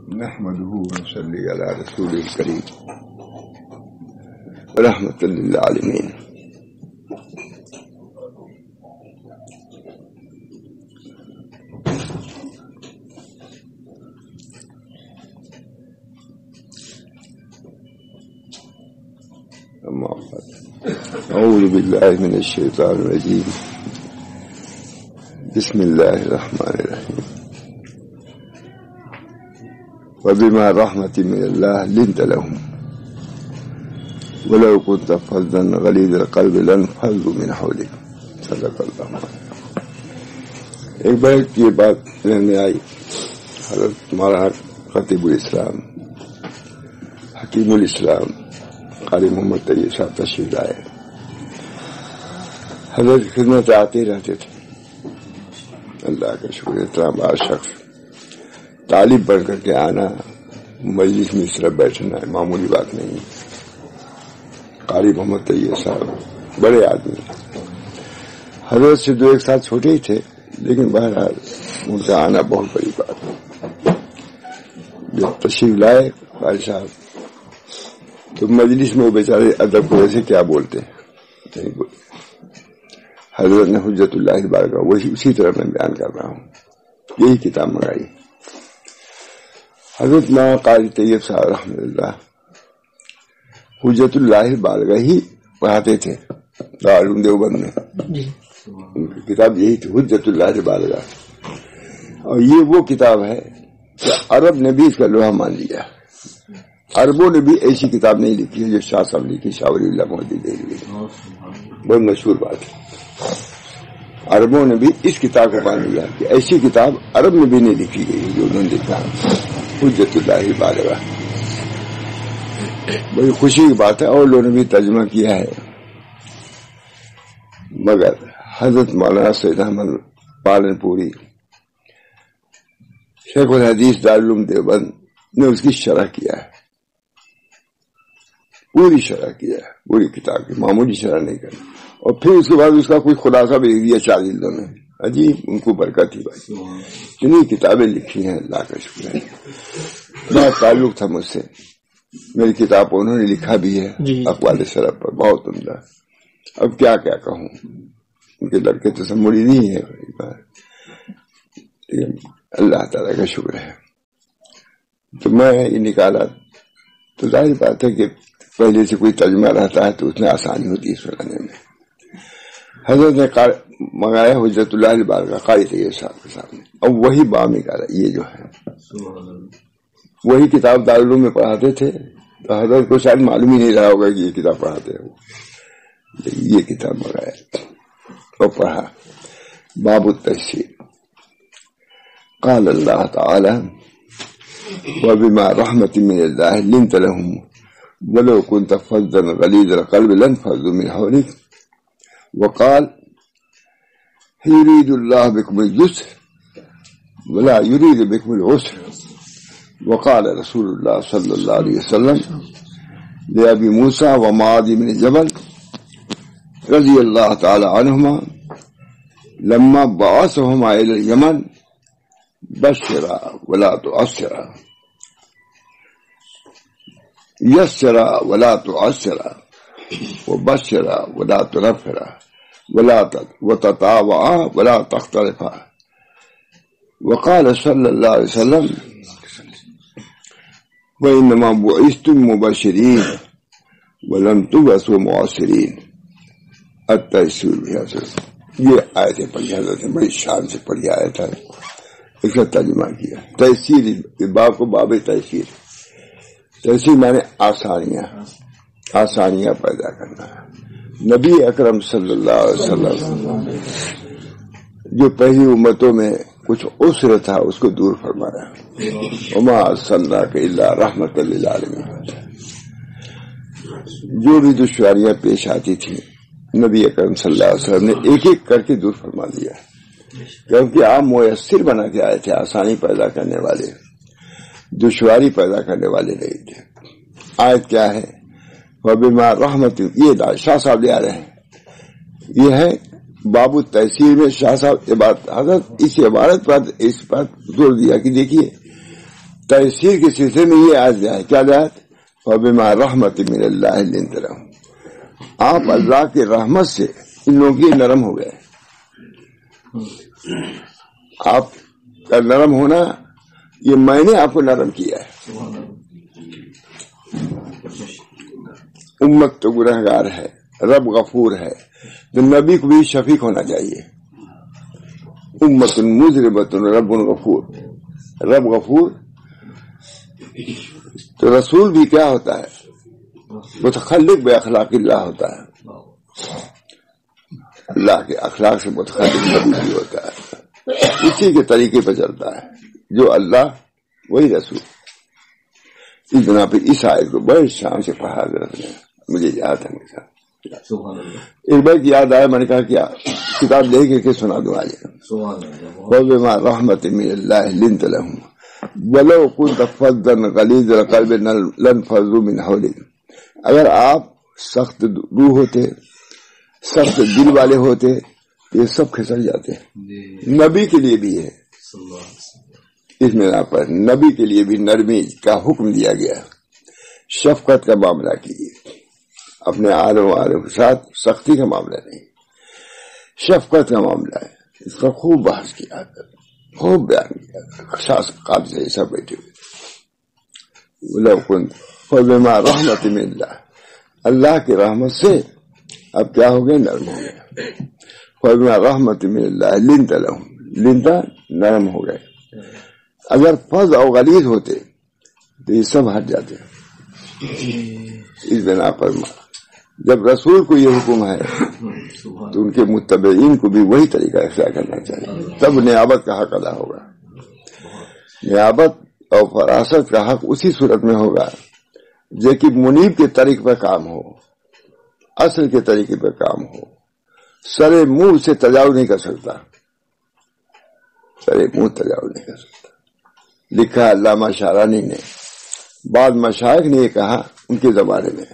نحمده ونصلي على رسوله الكريم رحمة للعالمين. أما بعد، أعوذ بالله من الشيطان الرجيم. بسم الله الرحمن الرحيم. وبما رحمة من الله لنت لهم ولو كنت فظا غليظ القلب لانفضوا من حولك. صدق اللہ. ایک بار یہ بات میں آئی، حضرت مولانا خطیب الاسلام حکیم الاسلام قاری محمد طیب صاحب تشریف لائے. حضرت خدمت آتے رہتے تھے. اللہ کا شکر. اتنا بڑا شخص طالب بن کر کے آنا، مجلس میں اس طرح بیٹھنا ہے، معمولی بات نہیں. قاری محمد طیب صاحب بڑے آدمی، حضرت سے 2-1 سال چھوٹے ہی تھے، لیکن بہرحال ان کا آنا بہت بڑی بات. جب تشریف لائے قاری صاحب تو مجلس میں وہ بیچارے ادب کو ویسے کیا بولتے ہیں نہیں بولتے. حضرت نے حجت اللہ البالغہ وہی اسی طرح میں بیان کر رہا ہوں، یہی کتاب منگائی. حضرت مولانا قاری طیب صاحب رحمۃ اللہ حجت اللہ البالغہ ہی پڑھاتے تھے دارالعلوم دیوبند میں. ان کی کتاب یہی تھی، حجت اللہ البالغہ. اور یہ وہ کتاب ہے کہ عرب نے بھی اس کا لوہا مان لیا. عربوں نے بھی ایسی کتاب نہیں لکھی ہے جو شاہ صاحب لکھی، شاہ ولی اللہ محدث دہلوی. بہت مشہور بات ہے. عربوں نے بھی اس کتاب کو مان لیا کہ ایسی کتاب عرب میں بھی نہیں لکھی گئی جو انہوں نے لکھا. حجت اللہ البالغہ بڑی خوشی کی بات ہے، اور لوگوں نے بھی ترجمہ کیا ہے. مگر حضرت مولانا سید احمد پالن پوری شیخ الحدیث دارالعلوم دیوبند نے اس کی شرح کیا ہے، پوری شرح کیا ہے، پوری کتاب کی، معمولی شرح نہیں کرنا. اور پھر اس کے بعد اس کا کوئی خلاصہ بھی لکھ دیا 4 جلدوں میں. عجیب، ان کو برکت ہی بھائی. اتنی کتابیں لکھی ہیں، اللہ کا شکر ہے. بہت تعلق تھا مجھ سے، میری کتاب انہوں نے لکھا بھی ہے اقوال سلف پر، بہت عمدہ. اب کیا کیا کہوں، ان کے لڑکے تو سب مڑی نہیں ہے، لیکن اللہ تعالیٰ کا شکر ہے. تو میں یہ نکالا تو ظاہر بات ہے کہ پہلے سے کوئی ترجمہ رہتا ہے تو اس میں آسانی ہوتی ہے سنانے میں. حضرت نے منگایا حجت اللہ البالغہ قاری طیب صاحب کے سامنے. اب وہی باب نکالا، یہ جو ہے وہی کتاب دارالعلوم میں پڑھاتے تھے، تو حضرت کو شاید معلوم ہی نہیں رہا ہوگا کہ یہ کتاب پڑھاتے ہیں. یہ کتاب منگایا اور پڑھا. باب التفسیر. قال اللہ تعالی وبما رحمة من الله لنت لهم ولو كنت فظا غليظ القلب لانفضوا من حولك وقال يريد الله بكم اليسر ولا يريد بكم العسر وقال رسول الله صلى الله عليه وسلم لأبي موسى ومعاذ بن جبل رضي الله تعالى عنهما لما بعثهما إلى اليمن بشرا ولا تعسرا يسرا ولا تعسرا وبشرا ولا تنفرا وتطاوعا ولا تختلفا. وقال صلى الله عليه وسلم وإنما بعثتم مبشرين ولم تبعثوا معسرين. التيسير بهذا. یہ آیتیں پڑھی حضرت نے بڑی شان سے پڑھی آیت ہے، اس کا ترجمہ کیا. تیسیر، باب کو باب تیسیر. تیسیر معنی آسانیاں پیدا کرنا. نبی اکرم صلی اللہ علیہ وسلم جو پہلی امتوں میں کچھ عسر تھا اس کو دور فرمایا. وما ارسلناک الا رحمۃ للعالمین. جو بھی دشواریاں پیش آتی تھیں نبی اکرم صلی اللہ علیہ وسلم نے ایک ایک کر کے دور فرما دیا، کیونکہ آپ میسر بنا کے آئے تھے، آسانی پیدا کرنے والے، دشواری پیدا کرنے والے نہیں تھے. آیت کیا ہے؟ وبما رحمت. یہ شاہ صاحب لے آ رہے ہیں، یہ ہے باب التحصیل میں شاہ صاحب عبارت حضرت اس عبارت پر اس بات زور دیا کہ دیکھیے تیسیر کے سلسلے میں یہ آیت ہے، کیا آیت؟ فَبِمَا رَحْمَةٍ مِّنَ اللَّهِ لِنتَ لَهُمْ، آپ اللہ کی رحمت سے ان لوگوں کی نرم ہو گئے. آپ کا نرم ہونا، یہ میں نے آپ کو نرم کیا ہے. امت تو گنہگار ہے، رب غفور ہے، تو نبی کو بھی شفیق ہونا چاہیے. امت مذنبۃ رب غفور، رب غفور. تو رسول بھی کیا ہوتا ہے؟ متخلق باخلاق اللہ ہوتا ہے. اللہ کے اخلاق سے متخلق نبی بھی ہوتا ہے، اسی کے طریقے پہ چلتا ہے. جو اللہ وہی رسول. اس بنا پہ اس آیت کو بڑے شان سے پڑھا کرتے ہیں. مجھے یاد ہے ہمیشہ. ایک بار یاد آیا، میں نے کہا کیا کتاب لے کے سنا دوں آج. وَبِمَا رَحْمَةٍ مِّنَ اللَّهِ لِنتَ لَهُمْ وَلَوْ كُنتَ فَظًّا غَلِيظَ الْقَلْبِ لَانفَضُّوا مِنْ حَوْلِكَ. اگر آپ سخت روح ہوتے، سخت دل والے ہوتے، یہ سب کھسک جاتے. نبی کے لیے بھی ہے اس میں یہاں پر نبی کے لیے بھی نرمی کا حکم دیا گیا. شفقت کا معاملہ کیجیے، اپنے آل و عالم کے ساتھ سختی کا معاملہ نہیں، شفقت کا معاملہ ہے. اس کا خوب بحث کیا، خوب بیان کیا. خاص قابل سے ایسا بیٹھے ہوئے. فَبِمَا رَحْمَةٍ مِّنَ اللَّهِ، اللہ کی رحمت سے اب کیا ہو گئے؟ نرم ہو گئے. فَبِمَا رَحْمَةٍ مِّنَ اللَّهِ لِنتَ لَهُمْ، لنتا نرم ہو گئے. اگر فض اور غلیظ ہوتے تو یہ سب ہٹ جاتے. اس بنا پر جب رسول کو یہ حکم ہے تو ان کے متبعین کو بھی وہی طریقہ اختیار کرنا چاہیے، تب نیابت کا حق ادا ہوگا. نیابت اور فراست کا حق اسی صورت میں ہوگا جو کہ منیب کے طریقے پر کام ہو، اصل کے طریقے پر کام ہو. سرے منہ سے تجاوز نہیں کر سکتا، سرے منہ تجاوز نہیں کر سکتا. لکھا علامہ شارانی نے، بعض مشائخ نے یہ کہا ان کے زمانے میں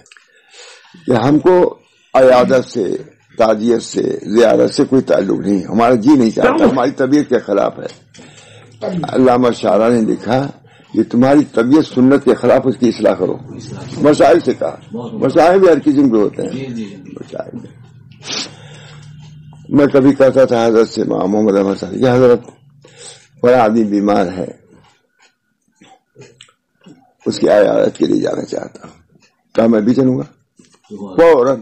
کہ ہم کو عیادت سے، تعزیت سے، زیارت سے کوئی تعلق نہیں، ہمارا جی نہیں چاہتا، ہماری طبیعت کے خلاف ہے. علامہ شارانی نے لکھا کہ تمہاری طبیعت سنت کے خلاف، اس کی اصلاح کرو. مشائخ سے کہا. مشائخ بھی ہر قسم کے ہوتے ہیں. مشائخ میں کبھی کہتا تھا حضرت سے، محمد احمد صاحب کہ حضرت بڑا آدمی بیمار ہے، اس کی عیادت کے لیے جانا چاہتا ہوں. کہا میں بھی چلوں گا فوراً،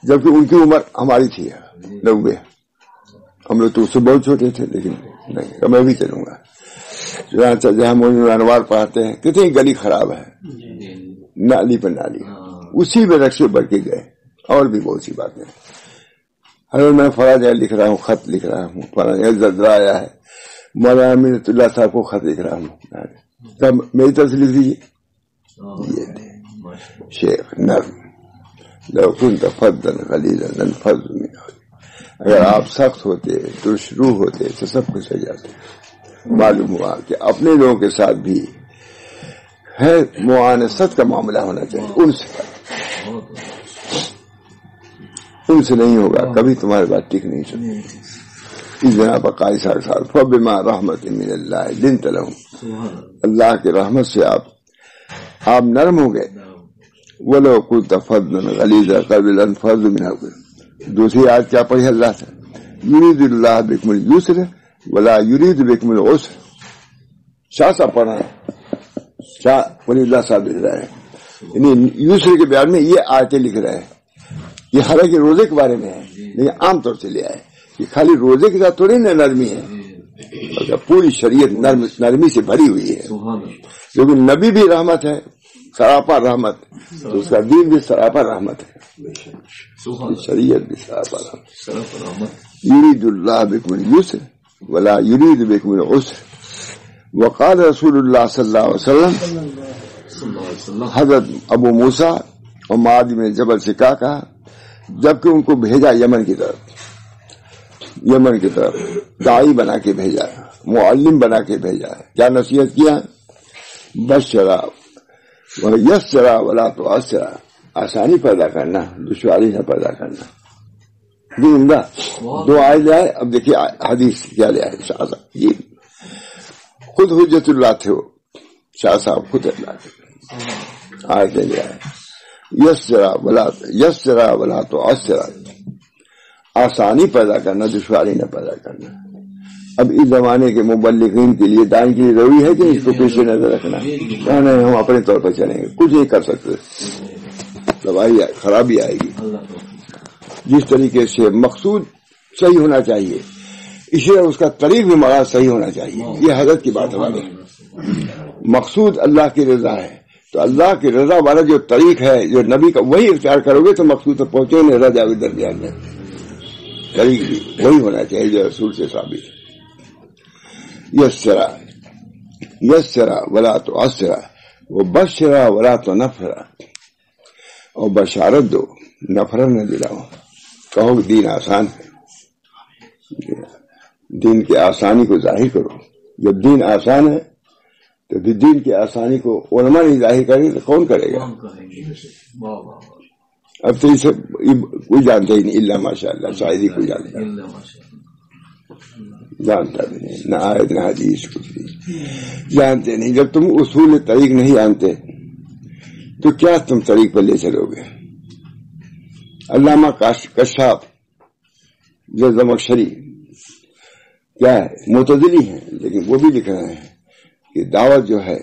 جبکہ ان کی عمر ہماری تھی 90. ہم لوگ تو اس سے بہت چھوٹے تھے، لیکن نہیں، کہ میں بھی چلوں گا. جہاں مولانا انوار پڑھاتے ہیں، کہتے ہیں گلی خراب ہے، نالی پر نالی، اسی میں رقصے بڑھ کے گئے. اور بھی بہت سی باتیں. اگر میں فلاں جگہ لکھ رہا ہوں، خط لکھ رہا ہوں، فلاں جگہ زلزلہ آیا ہے، مولانا امینۃ اللہ صاحب کو خط لکھ رہا ہوں، تب میری طرف سے لکھ دیجیے. شیخ نرم، لو كنت فظا غلیظا لانفضوا من حولك. اگر آپ سخت ہوتے، دشروح ہوتے تو سب کچھ ہو جاتے. معلوم ہوا کہ اپنے لوگوں کے ساتھ بھی ہے معانست کا معاملہ ہونا چاہیے. ان سے نہیں ہوگا، کبھی تمہاری بات ٹک نہیں سکتی. اس بنا پر قائد صاحب فَبِمَا رَحْمَةٍ مِّنَ اللَّهِ لِنتَ لَهُمْ، اللہ کی رحمت سے آپ نرم ہو گئے. وَلَوْ كُنتَ فَظًّا غَلِيظَ الْقَلْبِ لَانفَضُّوا مِنْ حَوْلِكَ. دوسری آیت کیا پڑھی اللہ سے؟ يُرِيدُ اللَّهُ بِكُمُ الْيُسْرَ وَلَا يُرِيدُ بِكُمُ الْعُسْرَ. شاہ صاحب پڑھا ہے، شاہ ولی اللہ صاحب لکھ رہے ہیں، یعنی یسر کے بیان میں یہ آیتیں لکھ رہے ہیں. یہ حالانکہ روزے کے بارے میں ہے، لیکن عام طور سے لے آئے کہ خالی روزے کے ساتھ تھوڑی نرمی ہے، پوری شریعت نرمی سے بھری ہوئی ہے. لیکن نبی بھی رحمت ہے، سراپا رحمت، تو اس کا دین بھی سراپا رحمت ہے، شریعت بھی سراپا رحمت. یرید اللہ بکم اليسر ولا یرید بکم العسر. وقال رسول اللہ صلی اللہ علیہ وسلم، حضرت ابو موسیٰ اور معاذ بن جبل سے کہا جبکہ ان کو بھیجا یمن کی طرف داعی بنا کے بھیجا، معلم بنا کے بھیجا. کیا نصیحت کیا؟ بشرا یسرا ولا تعسرا، آسانی پیدا کرنا، دشواری نہ پیدا کرنا. عمدہ دو آئے جائے. اب دیکھیے حدیث کیا لے آئے. جی خود حجت اللہ تھے وہ، شاہ صاحب خود اللہ کے آیت لے آئے یسرا ولا تعسرا، آسانی پیدا کرنا دشواری نہ پیدا کرنا. اب اس زمانے کے مبلغین کے لیے دائیں کے لیے ضروری ہے کہ اس کو پیش نظر رکھنا، کہنا ہے ہم اپنے طور پر چلیں گے، کچھ نہیں کر سکتے، تباہی خرابی آئے گی. جس طریقے سے مقصود صحیح ہونا چاہیے، اسی طرح اس کا طریق بھی مراد صحیح ہونا چاہیے. یہ حضرت کی بات ہمارے مقصود اللہ کی رضا ہے، تو اللہ کی رضا والا جو طریق ہے جو نبی کا وہی اختیار کرو گے تو مقصود تک پہنچے گے. رضا بھی درمیان میں طریق بھی وہی ہونا چاہیے جو رسول سے ثابت ہے. یسرا ولا تعسرا وبشرا ولا تنفرا، اور بشارت دو نفرت نہ دلاؤ. کہو دین آسان ہے، دین کی آسانی کو ظاہر کرو. جب دین آسان ہے تو دین کی آسانی کو علماء نہیں ظاہر کرے تو کون کرے گا؟ اب تو اسے کوئی جانتا ہی نہیں، اللہ ماشاء اللہ شاید ہی کوئی جانتا بھی نہیں، نہ آیت نہ حدیث کچھ بھی جانتے نہیں. جب تم اصول طریق نہیں جانتے تو کیا تم طریق پر لے چلو گے؟ علامہ کشاف جو زمخشری کیا ہے معتزلی ہیں، لیکن وہ بھی لکھ رہے ہیں کہ دعوت جو ہے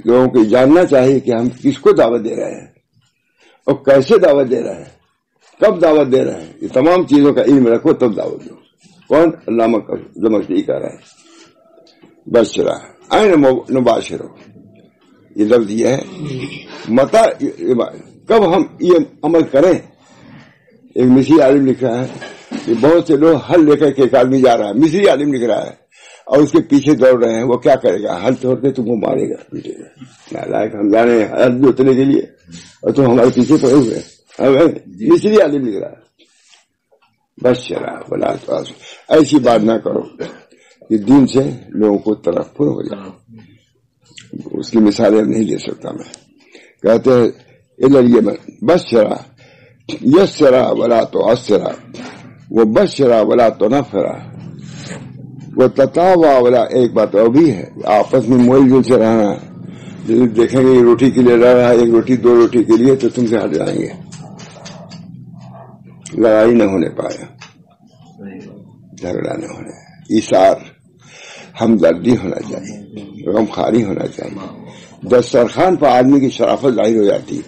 لوگوں کو جاننا چاہیے کہ ہم کس کو دعوت دے رہے ہیں اور کیسے دعوت دے رہے ہیں، کب دعوت دے رہے ہیں. یہ تمام چیزوں کا علم رکھو تب دعوت دو. کون؟ علامہ زمخشری کہہ رہا ہے. بشرا عین نباشرو، یہ لفظ یہ ہے متا کب ہم یہ عمل کریں. ایک مصری عالم لکھ رہا ہے کہ بہت سے لوگ حل لے کر کے ایک آدمی جا رہا ہے، مصری عالم لکھ رہا ہے، اور اس کے پیچھے دوڑ رہے ہیں. وہ کیا کرے گا؟ حل توڑ کے تم کو مارے گا، پیٹے گا. لائق ہم جانے حل جوتنے کے لیے اور تم ہمارے پیچھے پڑے ہوئے. مصری عالم لکھ رہا ہے. بشرا ولا تعسرا، ایسی بات نہ کرو کہ دین سے لوگوں کو تنفر ہو جائے. اس کی مثالیں نہیں دے سکتا میں. کہتے ہیں الیمن بشرا یسرا ولا تعسرا وبشرا ولا تنفرا وتطاوع ولا. ایک بات اور بھی ہے، آپس میں مل جل سے رہنا ہے. جب دیکھیں گے روٹی کے لیے لڑ رہا ہے، ایک روٹی دو روٹی کے لیے، تو تم سے ہٹ جائیں گے. لڑائی نہ ہونے پائے، جھگڑا نہ ہونے، ایثار ہمدردی ہونا چاہیے، غمخواری ہونا چاہیے. دسترخوان پر آدمی کی شرافت ظاہر ہو جاتی ہے.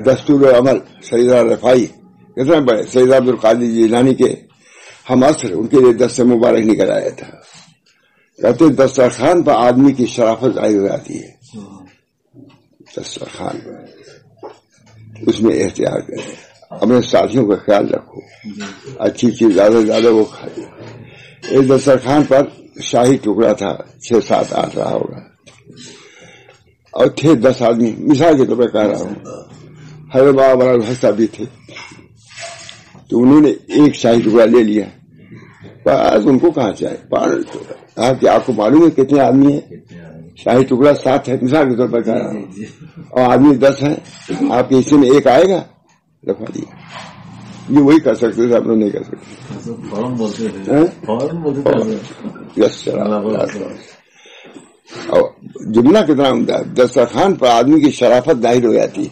دستور عمل سیدہ رفائی کتنا بڑے سید عبد القادر جیلانی کے ہم عصر، ان کے لیے دست مبارک نکل آیا تھا. کہتے دسترخوان پر آدمی کی شرافت ظاہر ہو جاتی ہے. دسترخوان پر اس میں احتیاط کریں، اپنے ساتھیوں کا خیال رکھو، اچھی چیز زیادہ سے زیادہ وہ کھائے. ایک دسترخوان پر شاہی ٹکڑا تھا، 6 7 8 رہا ہوگا، اور تھے 10 آدمی. مثال کے طور پر کہہ رہا ہوں، حضرت بابا الحسا بھی تھے. تو انہوں نے ایک شاہی ٹکڑا لے لیا. بس ان کو کہاں چاہے کہا کہ آپ کو معلوم ہے کتنے آدمی ہیں؟ شاہی ٹکڑا 7 ہے، مثال کے طور پر کہہ رہا ہوں، اور آدمی 10 ہیں. آپ کے حصے میں ایک آئے گا، رکھوا دیا. یہ وہی کر سکتے تھے، آپ لوگ نہیں کر سکتے. اور جملہ کتنا عمدہ ہے، دسترخوان پر آدمی کی شرافت ظاہر ہو جاتی ہے.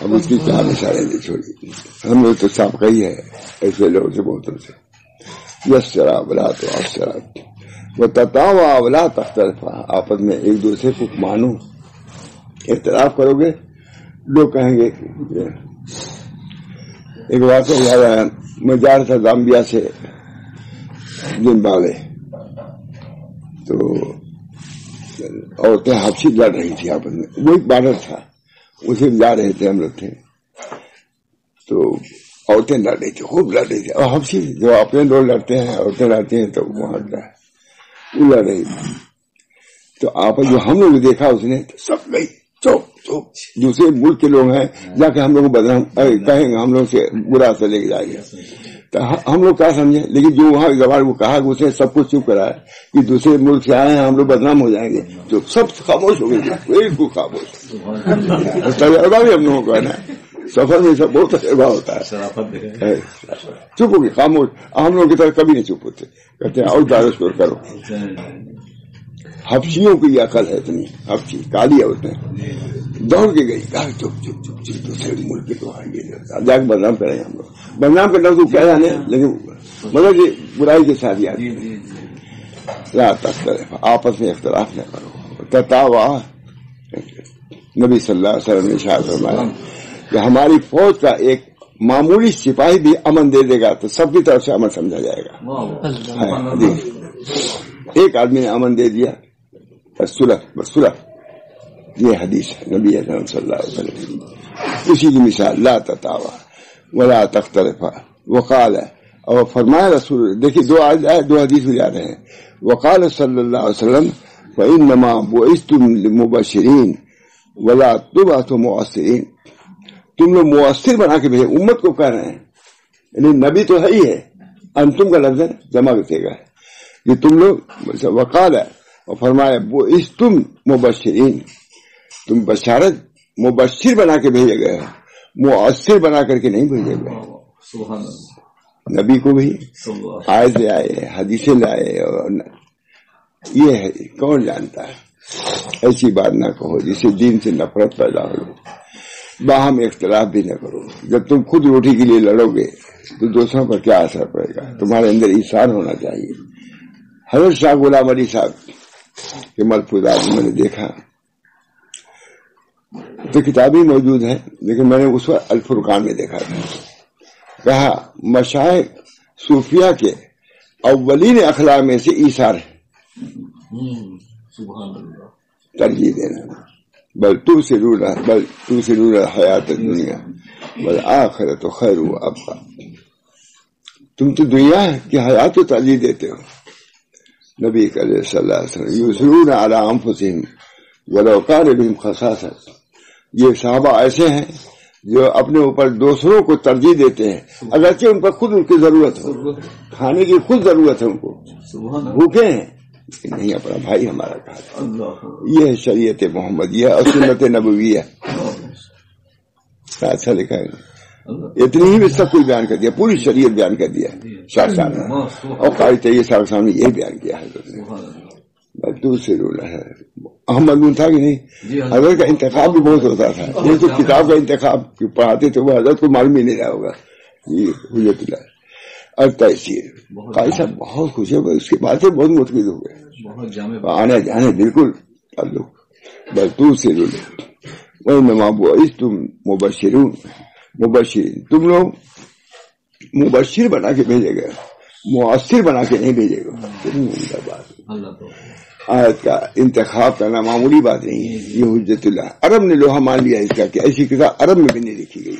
اب اس کی کیا مثالیں دی چھوڑی. ہم لوگ تو سابقہ ہی ہے ایسے لوگوں سے، بہتوں سے. یسرا ولا تعسرا وتطاوع ولا تختلفا، آپس میں ایک دوسرے کو مانو، اختلاف کرو گے لوگ کہیں گے. ایک واقعہ یاد آیا، میں جا رہا تھا زامبیا سے زمبابوے، تو عورتیں حبشی لڑ رہی تھی آپس میں. وہ ایک بارڈر تھا، اسے جا رہے تھے، ہم لوگ تھے. تو عورتیں لڑ رہی تھی، خوب لڑ رہی تھی. اور حبشی جو اپنے لوگ لڑتے ہیں، عورتیں لڑتی ہیں، تو وہاں وہ لڑ رہی تھی. تو آپ جو ہم لوگ دیکھا اس نے سب گئی چوپ چوپ. دوسرے ملک کے لوگ ہیں، جا کے ہم لوگ کو بدنام کہیں گے، ہم لوگ سے برا سے لے کے جائیں گے. تو ہم لوگ کیا سمجھے، لیکن جو وہاں زبان وہ کہا کہ اسے سب کچھ چپ کرایا کہ دوسرے ملک سے آئے ہیں، ہم لوگ بدنام ہو جائیں گے. تو سب خاموش ہو گئے، بالکل خاموش. تجربہ بھی ہم لوگوں کو ہے نا، سفر میں سب بہت تجربہ ہوتا ہے. چپ ہو گئے خاموش. ہم لوگوں کی طرح کبھی نہیں چپ ہوتے, کہتے ہیں اور دارش پر کرو. حبشیوں کی یہ عقل ہے اتنی, حبشی کالی ہے, اس نے دوڑ کے گئی, کہا چپ چپ چپ چپ دوسرے ملک کو آئیے جا کے بدنام کریں. ہم لوگ بدنام کرنا تو کیا جانے, لیکن مطلب یہ برائی کے ساتھ یاد لا تختلف, آپس میں اختلاف نہ کرو. تتاوا, نبی صلی اللہ علیہ وسلم نے ارشاد فرمایا کہ ہماری فوج کا ایک معمولی سپاہی بھی امن دے دے گا تو سب کی طرف سے امن سمجھا جائے گا. ایک آدمی نے امن دے دیا بس صلح, یہ حدیث ہے نبی اکرم صلی اللہ علیہ وسلم. اسی کی مثال لا تتاوا ولا تختلفا وقال, اور فرمایا رسول, دیکھیے دو حدیث بھی جا رہے ہیں. وقال صلی اللہ علیہ وسلم فإنما بعثتم لمبشرین ولا تبعثوا مؤثرین, تم لوگ مؤثر بنا کے بھیجے, امت کو کہہ رہے ہیں, یعنی نبی تو ہے ہی ہے, انتم کا لفظ جمع رکھے گا یہ تم لوگ. وقال, اور فرمایا بعثتم مبشرین, تم بشارت مبشر بنا کے بھیجے گئے, مؤثر بنا کر کے نہیں بھیجے گئے. نبی کو بھی آیت لے آئے, حدیثیں لائے, اور یہ ہے کون جانتا ہے. ایسی بات نہ کہو جس سے دین سے نفرت پیدا ہو, باہم اختلاف بھی نہ کرو. جب تم خود روٹی کے لیے لڑو گے تو دوسروں پر کیا اثر پڑے گا. تمہارے اندر ایثار ہونا چاہیے. حضرت شاہ غلام علی صاحب کے ملفوظات میں نے دیکھا تو کتابیں موجود ہیں, لیکن میں نے اس وقت الفرقان میں دیکھا تھا. کہا مشائخ صوفیہ کے اولین اخلاق میں سے ایثار ہے, ترجیح دینا. بل تؤثرون الحیات الدنیا والآخرۃ خیر وابقیٰ, تم تو دنیا کی حیات کو ترجیح دیتے ہو. نبی صلی اللہ علیہ وسلم یؤثرون علی انفسہم ولو کان بہم خصاصۃ, یہ صحابہ ایسے ہیں جو اپنے اوپر دوسروں کو ترجیح دیتے ہیں اگرچہ ان پر خود ان کی ضرورت ہو, کھانے کی خود ضرورت ہے ان کو, بھوکے ہیں نہیں, اپنا بھائی ہمارا کہا. یہ ہے شریعت محمدیہ اور سنت نبویہ. اچھا لکھا ہے, اتنی ہی میں سب کچھ بیان کر دیا, پوری شریعت بیان کر دیا شاہ صاحب نے, اور قاری طیب صاحب سامنے یہی بیان کیا حضرت نے. دوسرے رول ہے احمد نون تھا کہ نہیں, حضرت کا انتخاب بھی بہت ہوتا تھا. یہ تو کتاب کا انتخاب پڑھاتے تھے وہ حضرت کو معلوم ہی نہیں رہا ہوگا. یہ حجت اللہ اور تحصیل قاری صاحب بہت خوش ہے, اس کے بعد سے بہت متفق ہو گئے, آنے جانے بالکل تعلق. بس دوسرے رول وإنما بعثتم مبشرون, تم لوگ مبشر بنا کے بھیجے گئے, مؤثر بنا کے نہیں بھیجے گا. آیت کا انتخاب کرنا معمولی بات نہیں ہے. یہ حجت اللہ, عرب نے لوہا مان لیا اس کا کہ ایسی کتاب عرب میں بھی نہیں لکھی گئی.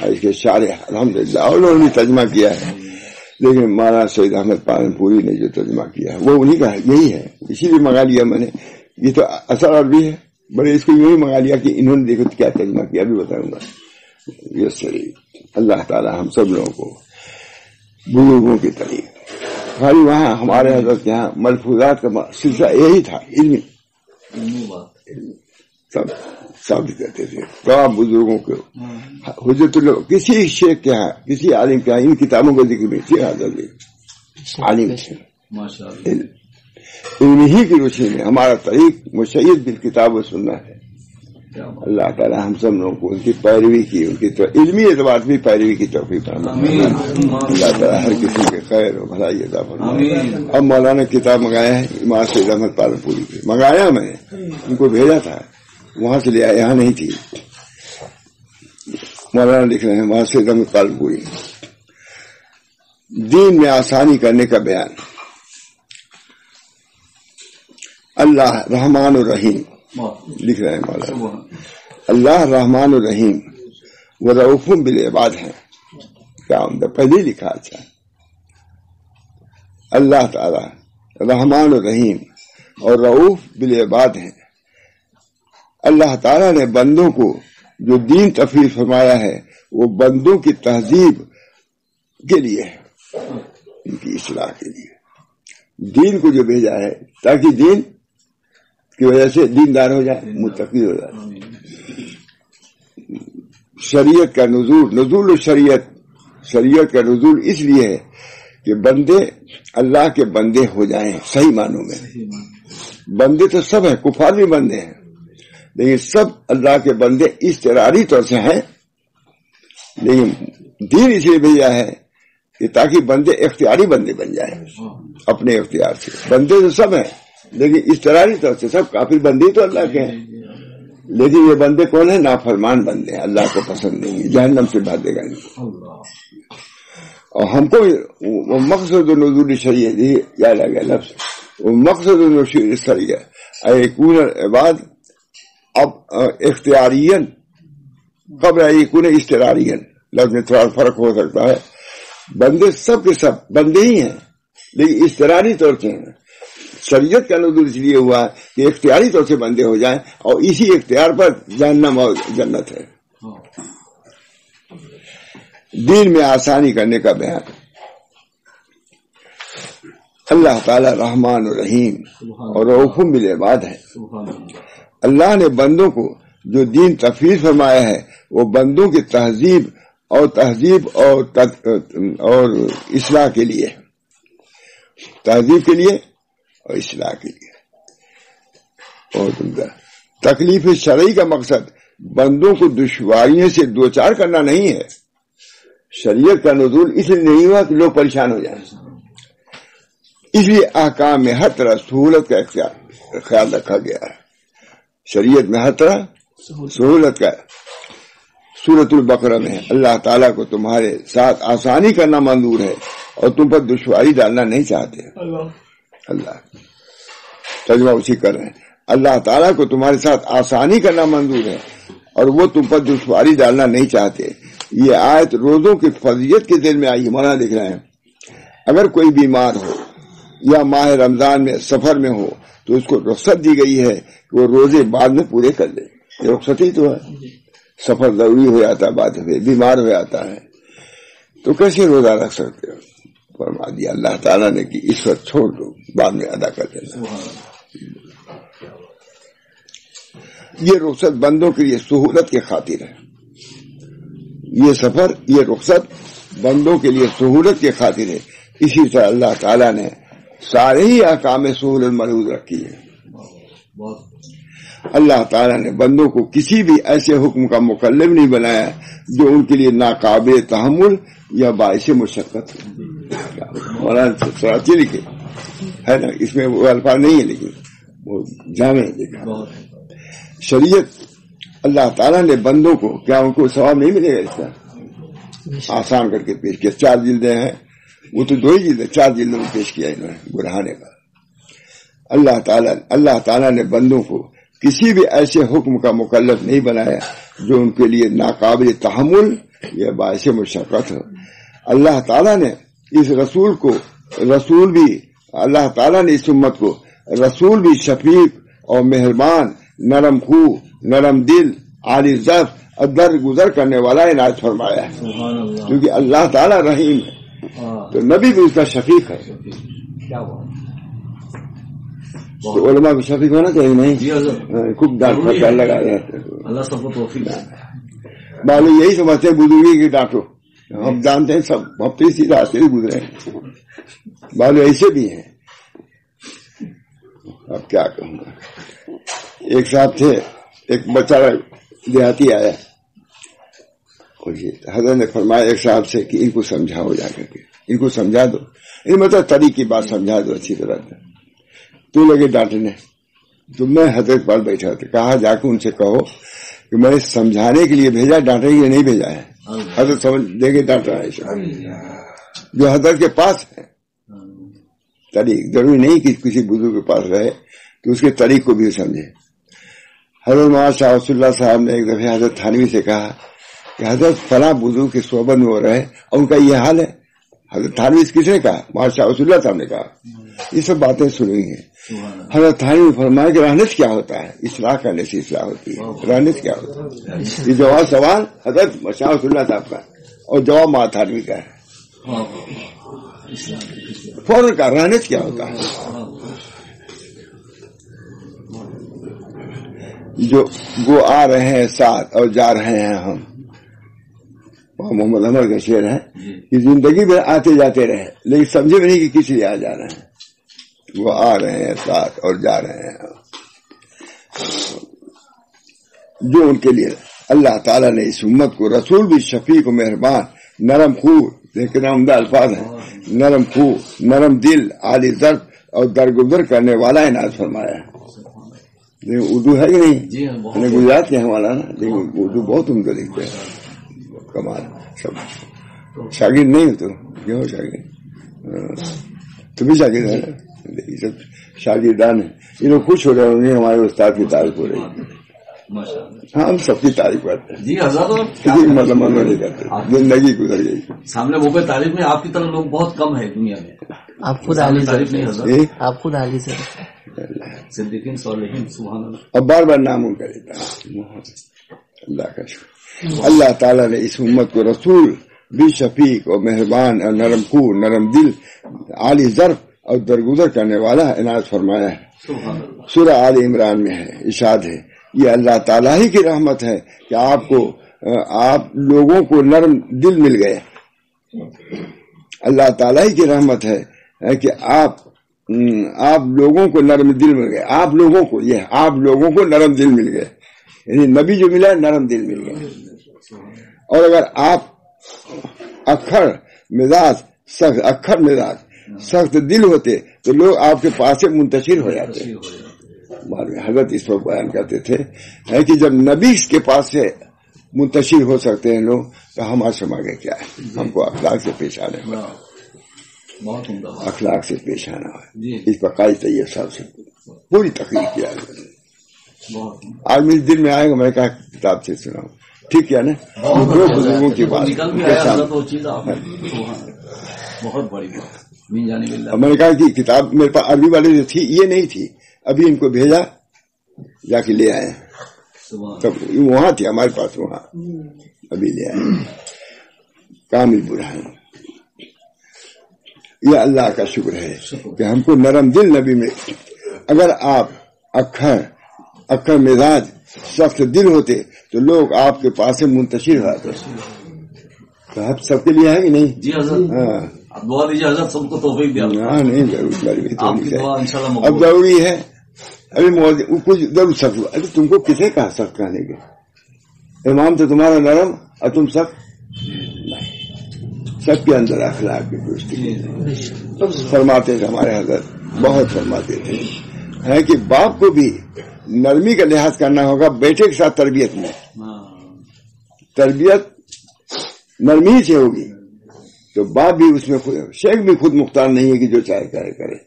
اس کے شارح الحمدللہ اور لوگوں نے ترجمہ کیا ہے, لیکن مولانا سید احمد پالن پوری نے جو ترجمہ کیا ہے وہ انہیں کا یہی ہے, اسی لیے منگا لیا میں نے. یہ تو اثر عربی ہے, بڑے اس کو یوں ہی منگا لیا کہ انہوں نے دیکھو کیا ترجمہ کیا, بھی بتاؤں گا. یہ صحیح. اللہ تعالی ہم سب لوگوں کو بزرگوں کی طریق, خالی وہاں ہمارے حضرت کے یہاں ملفوظات کا سلسلہ یہی تھا, علمی سب ثابت کرتے تھے. تو آپ بزرگوں کو حجت اللہ, کسی شیخ کے یہاں کسی عالم کے یہاں ان کتابوں کو ذکر میں تھی حضرت عالم تھے. انہی کی روشنی میں ہمارا طریق مشید بالکتاب و سنت ہے. اللہ تعالی ہم سب لوگوں کو ان کی پیروی کی, ان کی علمی اعتبار بھی پیروی کی توفیق فرمائے. اللہ تعالی ہر کسی کے خیر و بھلائی عطا فرمائے. اب مولانا کتاب منگایا ہے امام سید احمد پالن پوری کی, منگایا میں نے, ان کو بھیجا تھا, وہاں سے لے آیا, یہاں نہیں تھی. مولانا لکھ رہے ہیں وہاں سید احمد پالن پوری, دین میں آسانی کرنے کا بیان. اللہ رحمان الرحیم لکھ رہے ہیں مولانا, اللہ رحمان الرحیم و رؤوف بالعباد ہیں. کیا عمدہ, پہلے لکھا. اچھا, اللہ تعالی رحمان الرحیم اور رؤوف بالعباد ہیں. اللہ تعالیٰ نے بندوں کو جو دین تفویض فرمایا ہے وہ بندوں کی تہذیب کے لیے ہے, ان کی اصلاح کے لیے. دین کو جو بھیجا ہے تاکہ دین کی وجہ سے دیندار ہو جائے, متقی ہو جائے. شریعت کا نزول شریعت کا نزول اس لیے ہے کہ بندے اللہ کے بندے ہو جائیں صحیح معنوں میں. بندے تو سب ہیں, کفار بھی بندے ہیں, لیکن سب اللہ کے بندے اضطراری طور سے ہیں. لیکن دین اس لیے بھیجا ہے کہ تاکہ بندے اختیاری بندے بن جائیں اپنے اختیار سے. بندے تو سب ہیں لیکن اضطراری طور سے سب کافر بندے تو اللہ کے ہیں, لیکن یہ بندے کون ہیں؟ نافرمان بندے ہیں, اللہ کو پسند نہیں ہے, جہنم سے بھاگے گا نہیں. اور ہم کو وہ مقصد نزول شریعت یاد آ گیا لفظ, وہ مقصد نزول شریعت ایکون عباد اب اختیارین قبل ایکون اضطرارین. لفظ میں تھوڑا فرق ہو سکتا ہے. بندے سب کے سب بندے ہی ہیں لیکن اضطراری طور سے ہیں. شریعت کا نزول اس لیے ہوا کہ اختیاری طور سے بندے ہو جائیں, اور اسی اختیار پر جہنم اور جنت ہے. دین میں آسانی کرنے کا بیان. اللہ تعالی رحمان و رحیم اور رؤوف بالعباد ہے. اللہ نے بندوں کو جو دین تفویض فرمایا ہے وہ بندوں کی تہذیب اور اصلاح کے لیے, تہذیب کے لیے اور اصلاح کے لیے. اور تکلیف شرعی کا مقصد بندوں کو دشواریوں سے دوچار کرنا نہیں ہے. شریعت کا نزول اس لیے نہیں ہوا کہ لوگ پریشان ہو جائیں, اس لیے احکام میں ہر طرح سہولت کا خیال رکھا گیا ہے. شریعت میں ہر طرح سہولت کا. سورۃ البقرہ میں اللہ تعالیٰ کو تمہارے ساتھ آسانی کرنا منظور ہے اور تم پر دشواری ڈالنا نہیں چاہتے. اللہ ترجمہ اسی کر رہے ہیں. اللہ تعالیٰ کو تمہارے ساتھ آسانی کرنا منظور ہے اور وہ تم پر دشواری ڈالنا نہیں چاہتے. یہ آیت روزوں کی فضیلت کے دل میں آئی. مولانا لکھ رہے ہیں اگر کوئی بیمار ہو یا ماہ رمضان میں سفر میں ہو تو اس کو رخصت دی گئی ہے کہ وہ روزے بعد میں پورے کر لے. یہ رخصت ہی تو ہے. سفر ضروری ہو جاتا ہے, بعد میں بیمار ہو جاتا ہے تو کیسے روزہ رکھ سکتے ہو؟ فرما دیا اللہ تعالیٰ نے کہ اس وقت چھوڑ دو, بعد میں ادا کر دینا. یہ رخصت بندوں کے لیے سہولت کی خاطر ہے. یہ سفر, یہ رخصت بندوں کے لیے سہولت کی خاطر ہے. اسی طرح اللہ تعالیٰ نے سارے ہی احکام سہولت مربوط رکھی ہے. اللہ تعالیٰ نے بندوں کو کسی بھی ایسے حکم کا مکلف نہیں بنایا جو ان کے لیے ناقابل تحمل یا باعث مشقت ہو. مولانا سراچی لکھے ہے نا, اس میں وہ الفاظ نہیں ہے لیکن وہ جامع لکھا. شریعت اللہ تعالیٰ نے بندوں کو, کیا ان کو ثواب نہیں ملے گا اس کا؟ آسان کر کے پیش کیا. 4 جلدیں ہیں, وہ تو 2 ہی جلدیں, 4 جلدوں میں پیش کیا انہوں نے برہانے کا. اللہ تعالیٰ نے بندوں کو کسی بھی ایسے حکم کا مکلف نہیں بنایا جو ان کے لیے ناقابل تحمل یا باعث مشقت ہو. اللہ تعالیٰ نے اس امت کو رسول بھی شفیق اور مہربان, نرم خو, نرم دل, عالی ضعف اور درگزر کرنے والا عنایت فرمایا ہے. کیونکہ اللہ تعالیٰ رحیم ہے تو نبی بھی اس کا شفیق ہے. تو علماء کو شفیق ہونا چاہیے نہیں؟ خوب ڈانٹ لگا رہے اللہ سب کو توفیق دے. بالو یہی سمجھتے ہیں بزرگی کی ڈانٹو, ہم جانتے ہیں سب, ہم تو اسی راستے سے گزرے ہیں. بالو ایسے بھی ہیں. اب کیا کہوں گا. ایک صاحب تھے, ایک بچہ دیہاتی آیا, حضرت نے فرمایا ایک صاحب سے کہ ان کو سمجھاؤ, جا کر کے ان کو سمجھا دو, ان مطلب طریق کی بات سمجھا دو اچھی طرح. تو لگے ڈانٹنے. تو میں حضرت پاس بیٹھا تھا, کہا جا کے ان سے کہو کہ میں نے سمجھانے کے لیے بھیجا, ڈانٹنے کے لیے نہیں بھیجا ہے. حضرت سمجھ دے کے ڈانٹ رہا ہے جو حضرت کے پاس ہے. طریق ضروری نہیں کہ کسی بزرگ کے پاس رہے تو اس کے طریق کو بھی سمجھے. حضرت مولانا شاہ رسول اللہ صاحب نے ایک دفعہ حضرت تھانوی سے کہا کہ حضرت فلاں بزرگ کی صحبت میں ہو رہے اور ان کا یہ حال ہے. حضرت تھانوی کس نے کہا؟ مولانا شاہ رسول اللہ صاحب نے کہا. یہ سب باتیں سنی ہیں. حضرت تھانوی فرمایا کہ رہنت کیا ہوتا ہے؟ اصلاح کرنے سے اصلاح ہوتی ہے. رہنت کیا ہوتا ہے؟ یہ جواب سوال حضرت شاہ رسول اللہ صاحب کا اور جواب مولانا تھانوی کا ہے. فوراً کا رہنت کیا ہوتا ہے؟ جو وہ آ رہے ہیں ساتھ اور جا رہے ہیں ہم, محمد عمر کا شعر ہے کہ زندگی میں آتے جاتے رہے لیکن سمجھے بھی نہیں کہ کس لیے آ جا رہے ہیں، وہ آ رہے ہیں ساتھ اور جا رہے ہیں جو ان کے لیے اللہ تعالیٰ نے اس امت کو رسول بھی شفیق و مہربان نرم خو، لیکن عمدہ الفاظ ہیں، نرم خو، نرم دل، عالی ضرب اور درگزر کرنے والا عنایت فرمایا ہے۔ لیکن اردو ہے کہ نہیں، گجرات کے ہیں والا نا، لیکن اردو بہت عمدہ لکھتے ہیں، کمال۔ سب شاگرد نہیں ہو تو کیوں ہو شاگرد؟ تم بھی شاگرد ہے نا، سب شاگردان ہیں، یہ لوگ خوش ہو رہے ہوں گے ہمارے استاد کی تعریف ہو رہی ہے۔ ہاں ہم سب کی تعریف کرتے ہیں جی حضرت، کسی مطلب نہیں کرتے، زندگی گزر گئی سامنے وہ پہ تعریف میں آپ کی طرح لوگ بہت کم ہے دنیا میں۔ آپ خود عالی تعریف نہیں حضرت، آپ خود عالی سے صدیقین صالحین سبحان اللہ۔ اب بار بار نام ان کا لیتا ہے اللہ کا شکر۔ اللہ تعالیٰ نے اس امت کو رسول بھی شفیق اور مہربان اور نرم خو، نرم دل، عالی ظرف اور درگزر کرنے والا عنایت فرمایا ہے۔ سورہ آل عمران میں ہے، ارشاد ہے یہ اللہ تعالیٰ ہی کی رحمت ہے کہ آپ لوگوں کو نرم دل مل گئے۔ اللہ تعالیٰ ہی کی رحمت ہے کہ آپ لوگوں کو نرم دل مل گئے، آپ لوگوں کو نرم دل مل گئے، یعنی نبی جو ملا نرم دل مل گئے۔ اور اگر آپ اکھڑ مزاج سخت دل ہوتے تو لوگ آپ کے پاس سے منتشر ہو جاتے۔ حضرت اس پر بیان کرتے تھے کہ جب نبی کے پاس سے منتشر ہو سکتے ہیں لوگ تو ہمارے سماگے کیا ہے، ہم کو اخلاق سے پیش آنے ہوگا، اخلاق سے پیش آنا ہے۔ اس پر قائد طیب صاحب سے پوری تقریر کیا ہے، آج میرے دل میں آئے گا، میں کہا کتاب سے سناؤں، ٹھیک ہے نا، دو بزرگوں کی بات بہت بڑی بات۔ میں نے کہا کہ کتاب میرے پاس عربی والے جو تھی یہ نہیں تھی، ابھی ان کو بھیجا جا کے لے آئے، تب وہاں تھی ہمارے پاس، وہاں ابھی لے آئے کامل برہان۔ یہ اللہ کا شکر ہے کہ ہم کو نرم دل نبی میں، اگر آپ اکھڑ مزاج سخت دل ہوتے تو لوگ آپ کے پاس سے منتشر ہو جاتے۔ تو آپ سب کے لیے ہے کہ نہیں؟ جی حضرت، دعا دیجیے حضرت سب کو توفیق دے۔ ہاں نہیں ضرور، اب ضروری ہے ابھی کچھ ضرور سخت ہوا۔ ارے تم کو کسے کہا سخت کہنے کے؟ امام تو تمہارا نرم اور تم سخت، سب کے اندر اخلاق کی درستی فرماتے تھے ہمارے حضرت، بہت فرماتے تھے ہے کہ باپ کو بھی نرمی کا لحاظ کرنا ہوگا بیٹے کے ساتھ تربیت میں، تربیت نرمی سے ہوگی تو باپ بھی اس میں شیخ بھی خود مختار نہیں ہے کہ جو چاہے کرے۔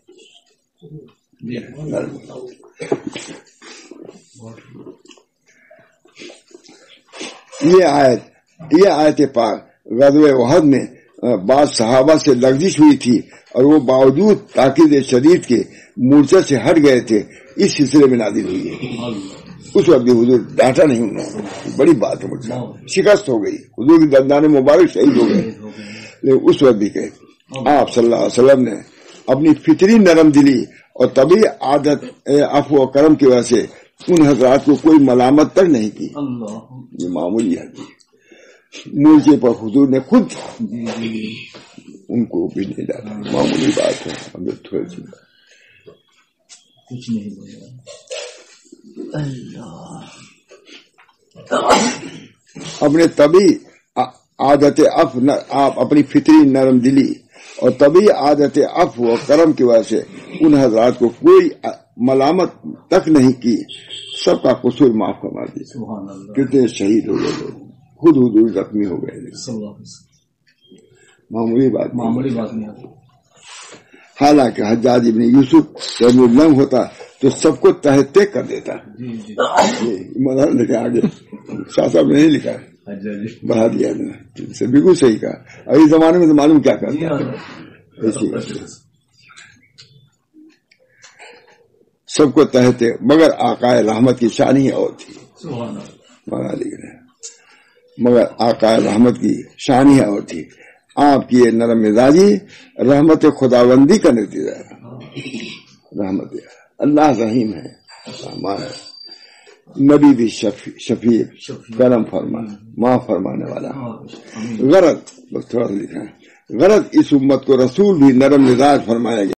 یہ آیت پاک غزوہ احد میں بعض صحابہ سے لغزش ہوئی تھی اور وہ باوجود تاکید شدید کے مورچہ سے ہٹ گئے تھے، اس سلسلے میں نازل ہوئی ہے۔ اس وقت بھی حضور ڈانٹا نہیں، انہوں نے بڑی بات ہے، شکست ہو گئی، حضور کی دندان مبارک شہید ہو گئے، لیکن اس وقت بھی کہ آپ صلی اللہ علیہ وسلم نے اپنی فطری نرم دلی اور طبعی عادت عفو و کرم کی وجہ سے ان حضرات کو کوئی ملامت تک نہیں کی۔ یہ معمولی ہے، مورچے پر حضور نے خود ان کو بھی نہیں ڈالا، معمولی بات ہے، ہمیں تھوڑی سی کچھ نہیں بولے۔ اپنے طبعی عادت آپ اپنی فطری نرم دلی اور طبعی عادت عفو و کرم کی وجہ سے ان حضرات کو کوئی ملامت تک نہیں کی، سب کا قصور معاف فرما دیا۔ کتنے شہید ہو گئے لوگ، خود حضور زخمی ہو گئے، معمولی بات نہیں۔ حالانکہ حجاج ابن یوسف جب وہ لنگ ہوتا تو سب کو تحت کر دیتا۔ آگے شاہ صاحب نے نہیں لکھا ہے، بڑھا دیا بالکل صحیح کہا۔ ابھی زمانے میں تو معلوم کیا کرتا ہے، سب کو تحت، مگر آقائے رحمت کی شان ہی اور تھی، مگر آقائے رحمت کی شان ہی اور تھی۔ آپ کی یہ نرم مزاجی رحمت خداوندی کا نتیجہ ہے۔ رحمت اللہ رحیم ہے، رحمان ہے، نبی بھی شفیع کرم فرما معاف فرمانے والا. غرض بس تھوڑا سا لکھا ہے، غرض اس امت کو رسول بھی نرم مزاج فرمایا گیا.